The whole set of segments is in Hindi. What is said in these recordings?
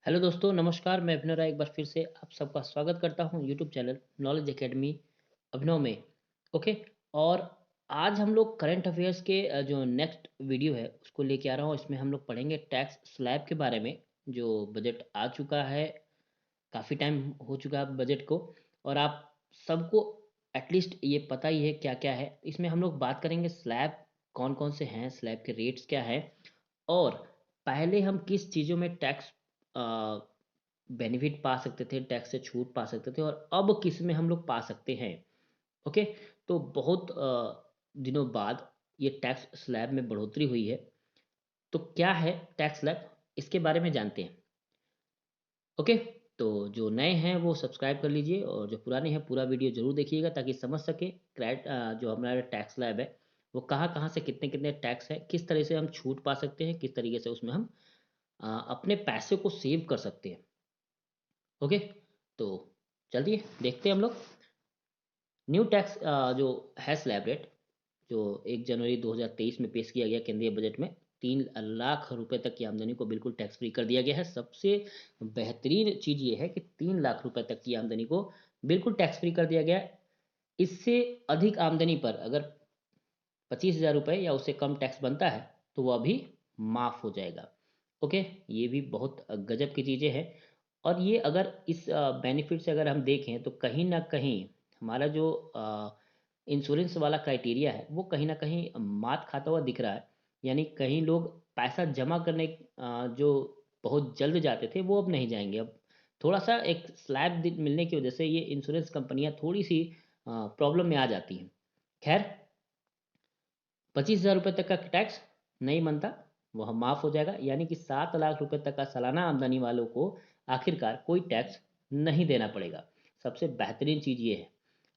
हेलो दोस्तों, नमस्कार। मैं अभिनव राय एक बार फिर से आप सबका स्वागत करता हूं यूट्यूब चैनल नॉलेज एकेडमी अभिनव में। ओके। और आज हम लोग करंट अफेयर्स के जो नेक्स्ट वीडियो है उसको लेके आ रहा हूं। इसमें हम लोग पढ़ेंगे टैक्स स्लैब के बारे में। जो बजट आ चुका है, काफ़ी टाइम हो चुका है बजट को, और आप सबको एटलीस्ट ये पता ही है क्या क्या है। इसमें हम लोग बात करेंगे स्लैब कौन कौन से हैं, स्लैब के रेट्स क्या है, और पहले हम किस चीज़ों में टैक्स बेनिफिट पा सकते थे, टैक्स से छूट पा सकते थे, और अब किस में हम लोग पा सकते हैं। ओके। तो बहुत दिनों बाद ये टैक्स स्लैब में बढ़ोतरी हुई है। तो क्या है टैक्स स्लैब, इसके बारे में जानते हैं। ओके। तो जो नए हैं वो सब्सक्राइब कर लीजिए, और जो पुराने हैं पूरा वीडियो जरूर देखिएगा ताकि समझ सके जो हमारा टैक्स स्लैब है वो कहाँ कहाँ से कितने कितने टैक्स है, किस तरह से हम छूट पा सकते हैं, किस तरीके से उसमें हम अपने पैसे को सेव कर सकते हैं। ओके। तो चलिए देखते हैं हम लोग। न्यू टैक्स जो है स्लैब रेट, जो 1 जनवरी 2023 में पेश किया गया केंद्रीय बजट में, 3 लाख रुपए तक की आमदनी को बिल्कुल टैक्स फ्री कर दिया गया है। सबसे बेहतरीन चीज़ ये है कि 3 लाख रुपए तक की आमदनी को बिल्कुल टैक्स फ्री कर दिया गया है। इससे अधिक आमदनी पर अगर 25,000 रुपये या उससे कम टैक्स बनता है तो वो अभी माफ़ हो जाएगा। ओके। ये भी बहुत गजब की चीज़ें हैं। और ये अगर इस बेनिफिट से अगर हम देखें तो कहीं ना कहीं हमारा जो इंश्योरेंस वाला क्राइटेरिया है वो कहीं ना कहीं मात खाता हुआ दिख रहा है। यानी कहीं लोग पैसा जमा करने जो बहुत जल्द जाते थे वो अब नहीं जाएंगे। अब थोड़ा सा एक स्लैब मिलने की वजह से ये इंश्योरेंस कंपनियां थोड़ी सी प्रॉब्लम में आ जाती हैं। खैर, 25,000 रुपये तक का टैक्स नहीं बनता, वह माफ़ हो जाएगा। यानी कि 7 लाख रुपए तक का सालाना आमदनी वालों को आखिरकार कोई टैक्स नहीं देना पड़ेगा। सबसे बेहतरीन चीज़ ये है।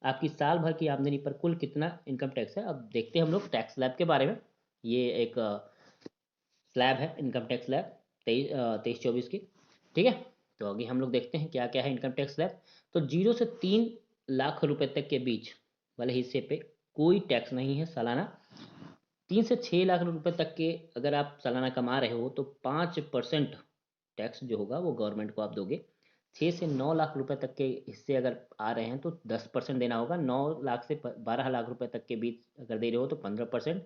आपकी साल भर की आमदनी पर कुल कितना इनकम टैक्स है, अब देखते हैं हम लोग टैक्स स्लैब के बारे में। ये एक स्लैब है, इनकम टैक्स स्लैब 23-24 की। ठीक है। तो अभी हम लोग देखते हैं क्या क्या है इनकम टैक्स स्लैब। तो 0 से 3 लाख रुपए तक के बीच वाले हिस्से पे कोई टैक्स नहीं है सालाना। 3 से 6 लाख रुपए तक के अगर आप सालाना कमा रहे हो तो 5% टैक्स जो होगा वो गवर्नमेंट को आप दोगे। 6 से 9 लाख रुपए तक के हिस्से अगर आ रहे हैं तो 10% देना होगा। 9 लाख से 12 लाख रुपए तक के बीच अगर दे रहे हो तो 15%।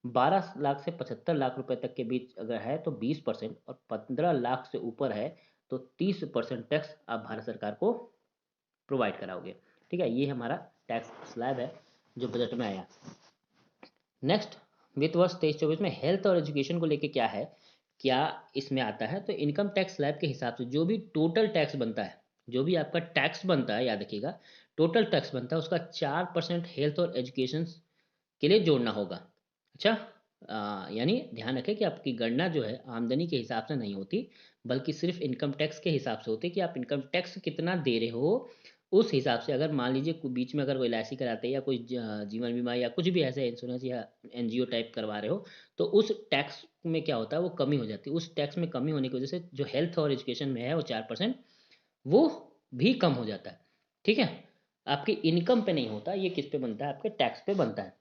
12 लाख से 75 लाख रुपए तक के बीच अगर है तो 20%, और 15 लाख से ऊपर है तो 30% टैक्स आप भारत सरकार को प्रोवाइड कराओगे। ठीक है, ये हमारा टैक्स स्लैब है जो बजट में आया। नेक्स्ट, वित्त वर्ष 23-24 में हेल्थ और एजुकेशन को लेके क्या है, क्या इसमें आता है। तो इनकम टैक्स स्लैब के हिसाब से जो भी टोटल टैक्स बनता है, जो भी आपका टैक्स बनता है, याद रखिएगा, टोटल टैक्स बनता है उसका 4% हेल्थ और एजुकेशन के लिए जोड़ना होगा। अच्छा। यानी ध्यान रखें कि आपकी गणना जो है आमदनी के हिसाब से नहीं होती, बल्कि सिर्फ इनकम टैक्स के हिसाब से होती है कि आप इनकम टैक्स कितना दे रहे हो। उस हिसाब से अगर मान लीजिए बीच में अगर कोई एल कराते हैं या कोई जीवन बीमा या कुछ भी ऐसे इंश्योरेंस या एनजीओ टाइप करवा रहे हो, तो उस टैक्स में क्या होता है वो कमी हो जाती है। उस टैक्स में कमी होने की वजह से जो हेल्थ और एजुकेशन में है वो 4% वो भी कम हो जाता है। ठीक है। आपकी इनकम पे नहीं होता, ये किस पे बनता है, आपके टैक्स पे बनता है।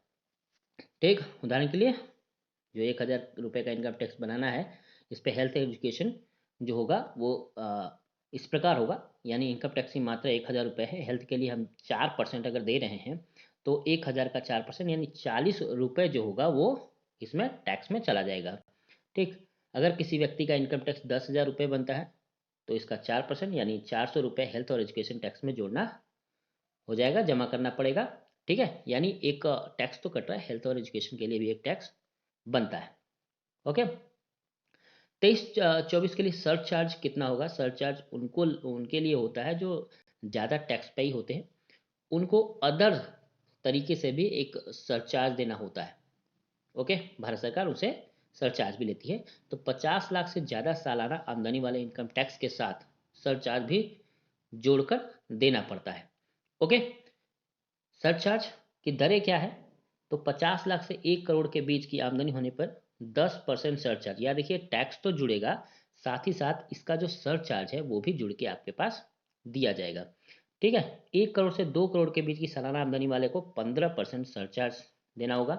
ठीक, उदाहरण के लिए जो 1,000 रुपये का इनकम टैक्स बनाना है, इस पे हेल्थ एजुकेशन जो होगा वो इस प्रकार होगा। यानी इनकम टैक्स की मात्रा 1,000 रुपये है, हेल्थ के लिए हम 4% अगर दे रहे हैं तो 1,000 का 4% यानी 40 रुपये जो होगा वो इसमें टैक्स में चला जाएगा। ठीक। अगर किसी व्यक्ति का इनकम टैक्स 10,000 रुपये बनता है तो इसका 4% यानी 400 रुपये हेल्थ और एजुकेशन टैक्स में जोड़ना हो जाएगा, जमा करना पड़ेगा। ठीक है, यानी एक टैक्स तो कट रहा है, हेल्थ और एजुकेशन के लिए भी एक टैक्स बनता है। ओके। 23-24 के लिए सर्च चार्ज कितना होगा। सर्च चार्ज उनको उनके लिए होता है जो ज़्यादा टैक्स पे ही होते हैं, उनको अदर तरीके से भी एक सरचार्ज देना होता है। ओके। भारत सरकार उसे सरचार्ज भी लेती है। तो 50 लाख से ज़्यादा सालाना आमदनी वाले इनकम टैक्स के साथ सरचार्ज भी जोड़कर देना पड़ता है। ओके। सरचार्ज की दरें क्या है। तो 50 लाख से 1 करोड़ के बीच की आमदनी होने पर 10% सरचार्ज। या देखिए, टैक्स तो जुड़ेगा, साथ ही साथ इसका जो सरचार्ज है वो भी जुड़ के आपके पास दिया जाएगा। ठीक है। 1 करोड़ से 2 करोड़ के बीच की सालाना आमदनी वाले को 15% सरचार्ज देना होगा।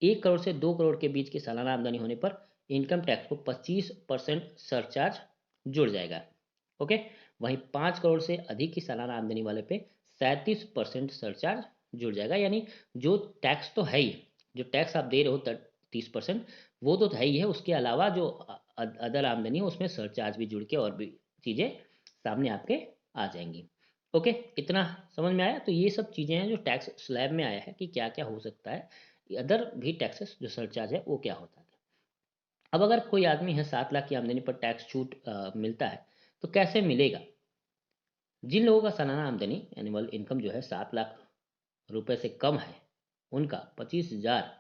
1 करोड़ से 2 करोड़ के बीच की सालाना आमदनी होने पर इनकम टैक्स को 25% सरचार्ज जुड़ जाएगा। ओके। वहीं 5 करोड़ से अधिक की सालाना आमदनी वाले पे 37% सरचार्ज जुड़ जाएगा। यानी जो टैक्स तो है ही, जो टैक्स आप दे रहे हो 30%, वो तो है ही है, उसके अलावा जो अदर आमदनी है उसमें सरचार्ज भी जुड़ के और भी चीज़ें सामने आपके आ जाएंगी। ओके, इतना समझ में आया? तो ये सब चीज़ें हैं जो टैक्स स्लैब में आया है कि क्या क्या हो सकता है, अदर भी टैक्सेस जो सरचार्ज है वो क्या होता है। अब अगर कोई आदमी है 7 लाख की आमदनी पर टैक्स छूट मिलता है तो कैसे मिलेगा? जिन लोगों का सालाना आमदनी एनुअल इनकम जो है 7 लाख रुपए से कम है, उनका 25,000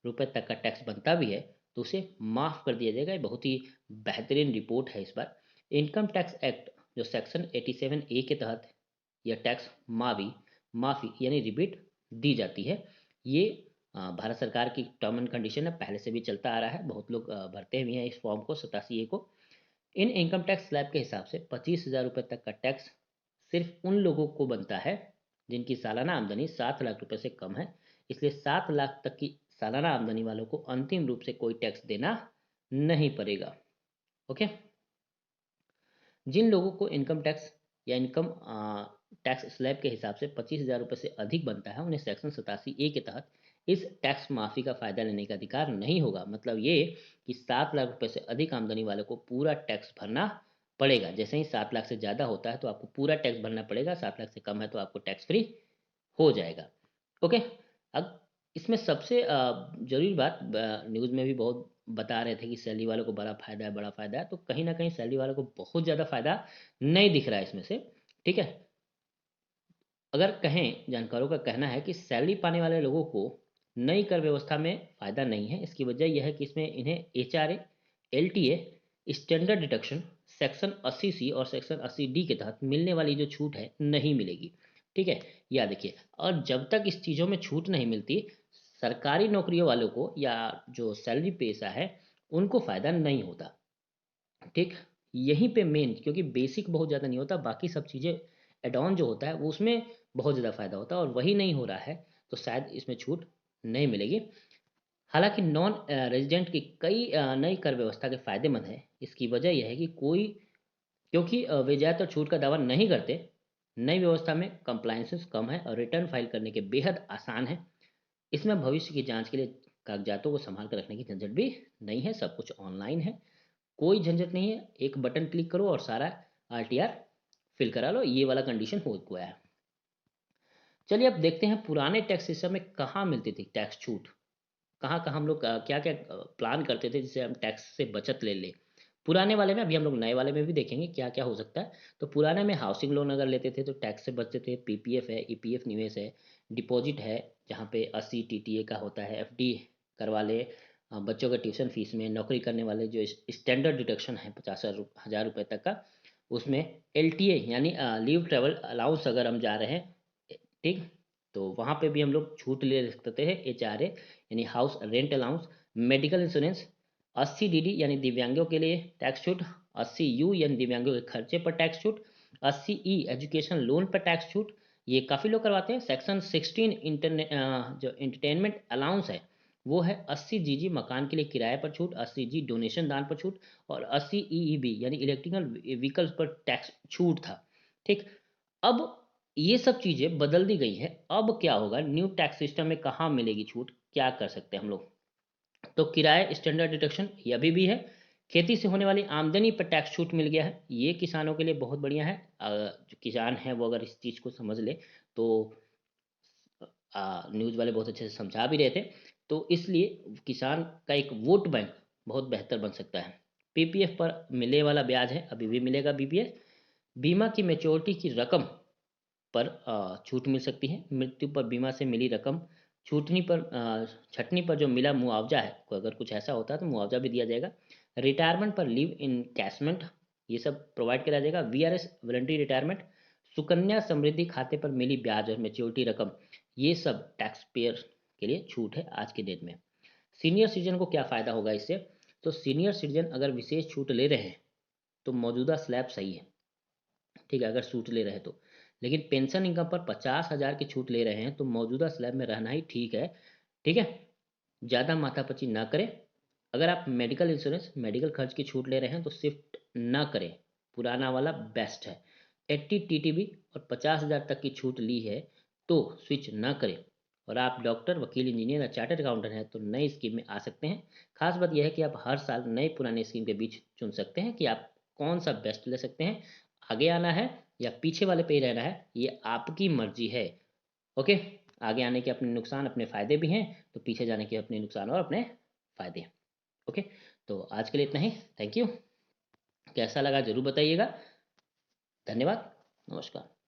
रुपये तक का टैक्स बनता भी है तो उसे माफ़ कर दिया जाएगा। ये बहुत ही बेहतरीन रिपोर्ट है इस बार। इनकम टैक्स एक्ट जो सेक्शन 87A के तहत यह टैक्स माफ़ी यानी रिबेट दी जाती है। ये भारत सरकार की टर्म एंड कंडीशन है, पहले से भी चलता आ रहा है, बहुत लोग भरते भी हैं इस फॉर्म को 87A को। इन इनकम टैक्स स्लैब के हिसाब से 25,000 रुपये तक का टैक्स सिर्फ उन लोगों को बनता है जिनकी सालाना आमदनी 7 लाख रुपए से कम है। इसलिए 7 लाख तक की सालाना आमदनी वालों को अंतिम रूप से कोई टैक्स देना नहीं पड़ेगा। ओके। जिन लोगों को इनकम टैक्स या इनकम टैक्स स्लैब के हिसाब से 25,000 रुपये से अधिक बनता है, उन्हें सेक्शन 87A के तहत इस टैक्स माफ़ी का फ़ायदा लेने का अधिकार नहीं होगा। मतलब ये कि 7 लाख रुपये से अधिक आमदनी वालों को पूरा टैक्स भरना पड़ेगा। जैसे ही 7 लाख से ज़्यादा होता है तो आपको पूरा टैक्स भरना पड़ेगा, 7 लाख से कम है तो आपको टैक्स फ्री हो जाएगा। ओके। अब इसमें सबसे ज़रूरी बात, न्यूज़ में भी बहुत बता रहे थे कि सैलरी वालों को बड़ा फ़ायदा है, बड़ा फ़ायदा है, तो कहीं ना कहीं सैलरी वालों को बहुत ज़्यादा फ़ायदा नहीं दिख रहा है इसमें से। ठीक है। अगर कहें, जानकारों का कहना है कि सैलरी पाने वाले लोगों को नई कर व्यवस्था में फ़ायदा नहीं है। इसकी वजह यह है कि इसमें इन्हें HRA, LTA, standard deduction section 80C और सेक्शन 80D के तहत मिलने वाली जो छूट है नहीं मिलेगी। ठीक है, याद रखिए। और जब तक इस चीज़ों में छूट नहीं मिलती, सरकारी नौकरियों वालों को या जो सैलरी पेशा है उनको फ़ायदा नहीं होता। ठीक, यहीं पे मेन, क्योंकि बेसिक बहुत ज़्यादा नहीं होता, बाकी सब चीज़ें एड ऑन जो होता है वो उसमें बहुत ज़्यादा फ़ायदा होता है, और वही नहीं हो रहा है तो शायद इसमें छूट नहीं मिलेगी। हालांकि नॉन रेजिडेंट की कई नई कर व्यवस्था के फ़ायदेमंद है। इसकी वजह यह है कि कोई, क्योंकि वे ज़्यादातर छूट का दावा नहीं करते। नई व्यवस्था में कंप्लायंसेस कम है और रिटर्न फाइल करने के बेहद आसान है। इसमें भविष्य की जांच के लिए कागजातों को संभाल कर रखने की झंझट भी नहीं है, सब कुछ ऑनलाइन है, कोई झंझट नहीं है। एक बटन क्लिक करो और सारा RTR फिल करा लो, ये वाला कंडीशन हो गया है। चलिए अब देखते हैं पुराने टैक्स सिस्टम में कहाँ मिलती थी टैक्स छूट, कहाँ कहाँ हम लोग क्या क्या प्लान करते थे जिससे हम टैक्स से बचत ले लें पुराने वाले में। अभी हम लोग नए वाले में भी देखेंगे क्या क्या हो सकता है। तो पुराने में हाउसिंग लोन अगर लेते थे तो टैक्स से बचते थे। PPF है, EPF निवेश है, डिपॉजिट है जहाँ पे 80 TTA का होता है, FD करवा ले, बच्चों के ट्यूशन फीस में, नौकरी करने वाले जो स्टैंडर्ड डिडक्शन है 50,000 रुपये तक का, उसमें LTA यानी लीव ट्रेवल अलाउंस अगर हम जा रहे हैं, ठीक, तो वहाँ पे भी हम लोग छूट ले सकते हैं। HRA यानी house rent allowance, medical insurance, 80DD यानी दिव्यांगों के लिए टैक्स छूट, 80U यानी दिव्यांगों के खर्चे पर टैक्स छूट, 80E एजुकेशन लोन पर टैक्स छूट, ये काफ़ी लोग करवाते हैं। सेक्शन 16 इंटरने जो इंटरटेनमेंट अलाउंस है वो है 80GG मकान के लिए किराए पर छूट, 80G डोनेशन दान पर छूट, और 80EEB यानी इलेक्ट्रिकल व्हीकल्स पर टैक्स छूट था। ठीक, अब ये सब चीज़ें बदल दी गई हैं। अब क्या होगा, न्यू टैक्स सिस्टम में कहाँ मिलेगी छूट, क्या कर सकते हैं हम लोग? तो किराए स्टैंडर्ड डिडक्शन ये अभी भी है। खेती से होने वाली आमदनी पर टैक्स छूट मिल गया है, ये किसानों के लिए बहुत बढ़िया है। जो किसान है वो अगर इस चीज़ को समझ ले तो न्यूज़ वाले बहुत अच्छे से समझा भी रहे थे। तो इसलिए किसान का एक वोट बैंक बहुत बेहतर बन सकता है। PPF पर मिलने वाला ब्याज है अभी भी मिलेगा। BPF बीमा की मेच्योरिटी की रकम पर छूट मिल सकती है। मृत्यु पर बीमा से मिली रकम छटनी पर जो मिला मुआवजा है, को अगर कुछ ऐसा होता है तो मुआवजा भी दिया जाएगा। रिटायरमेंट पर लीव इनकैशमेंट ये सब प्रोवाइड करा जाएगा। VRS voluntary retirement, Sukanya Samriddhi खाते पर मिली ब्याज और मेच्योरिटी रकम, ये सब टैक्स पेयर के लिए छूट है आज के डेट में। सीनियर सिटीजन को क्या फ़ायदा होगा इससे? तो सीनियर सिटीजन अगर विशेष छूट ले रहे हैं तो मौजूदा स्लैब सही है, ठीक है, अगर छूट ले रहे हैं तो। लेकिन पेंशन इनकम पर 50,000 की छूट ले रहे हैं तो मौजूदा स्लैब में रहना ही ठीक है। ठीक है, ज़्यादा माथापच्ची ना करें। अगर आप मेडिकल इंश्योरेंस, मेडिकल खर्च की छूट ले रहे हैं तो शिफ्ट ना करें। पुराना वाला बेस्ट है। 80 टीटीबी और 50,000 तक की छूट ली है तो स्विच ना करें। और आप डॉक्टर, वकील, इंजीनियर या चार्टर्ड अकाउंटेंट हैं तो नई स्कीम में आ सकते हैं। खास बात यह है कि आप हर साल नए पुराने स्कीम के बीच चुन सकते हैं कि आप कौन सा बेस्ट ले सकते हैं। आगे आना है या पीछे वाले पे ही रहना है, ये आपकी मर्जी है। ओके। आगे आने के अपने नुकसान, अपने फ़ायदे भी हैं, तो पीछे जाने के अपने नुकसान और अपने फ़ायदे हैं। ओके। तो आज के लिए इतना ही। Thank you. कैसा लगा ज़रूर बताइएगा। धन्यवाद। नमस्कार।